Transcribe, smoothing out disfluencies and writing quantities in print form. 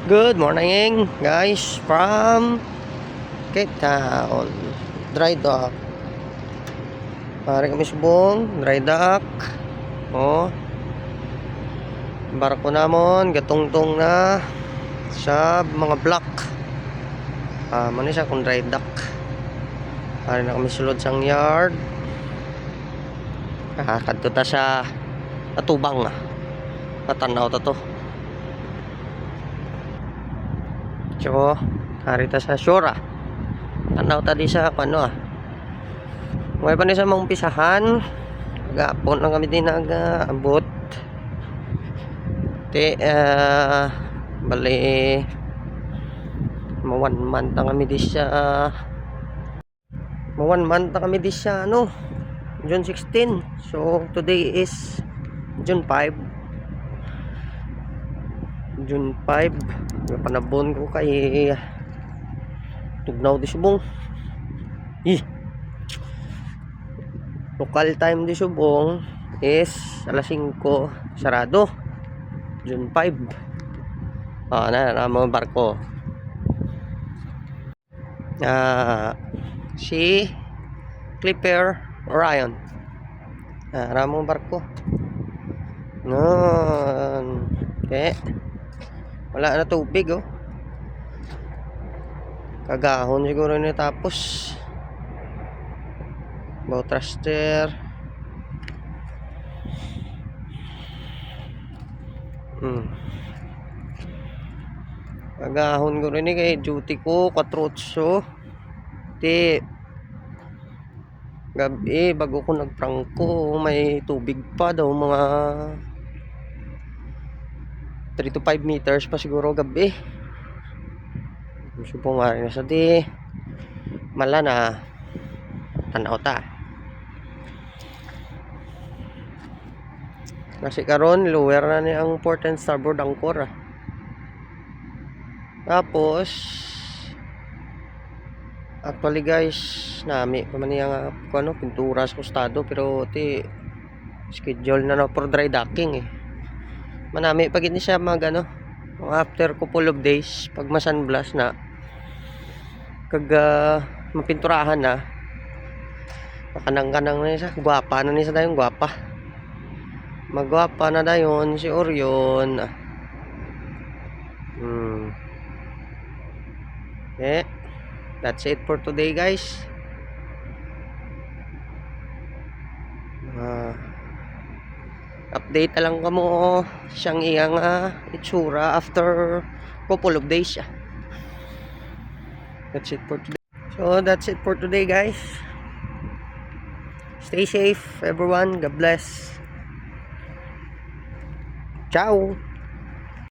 Good morning guys from Cape Town Dry Dock. Pare kami subong Dry Dock. Oh, barko namon gatungtong na sa mga block. Mano siya kung Dry Dock. Pare na kami sulod sang yard. Kadto ta sa atubang. Natanaw ta to. So, harita sa shore. Tanaw ta di sa ano. May pa ni sa mga umpisahan. Gapon lang kami din nag-abot. Bali ma 1 month na kami di sa ano, June 16. So today is June 5. Panabon ko kay tugnaw di subong. Local time di subong is alas 5 sarado. June 5. Na mga barko. Si Clipper Orion. Ramong barko. Okay. Wala na tubig Kagahon siguro ni tapos. Bow thruster. Kagahon ko rin kay duty ko 4:08. Gabi bago ko nagprangko may tubig pa daw mga 3 to 5 meters pa siguro gabi. Subong nga rin sa di mala na tanaw ta. Kasi karon lower na ni ang port and starboard anchor. Tapos actually guys, nami pa man yung pintura sa kostado pero schedule na for dry docking manami pag hindi siya after couple of days pag masunblast na mapinturahan na kanang na siya gwapa na niya dayong gwapa magwapa na dayon si Orion. Okay, that's it for today guys. Update lang kamo siyang iyang itsura after couple of days. That's it for today. So that's it for today guys. Stay safe everyone. God bless. Ciao.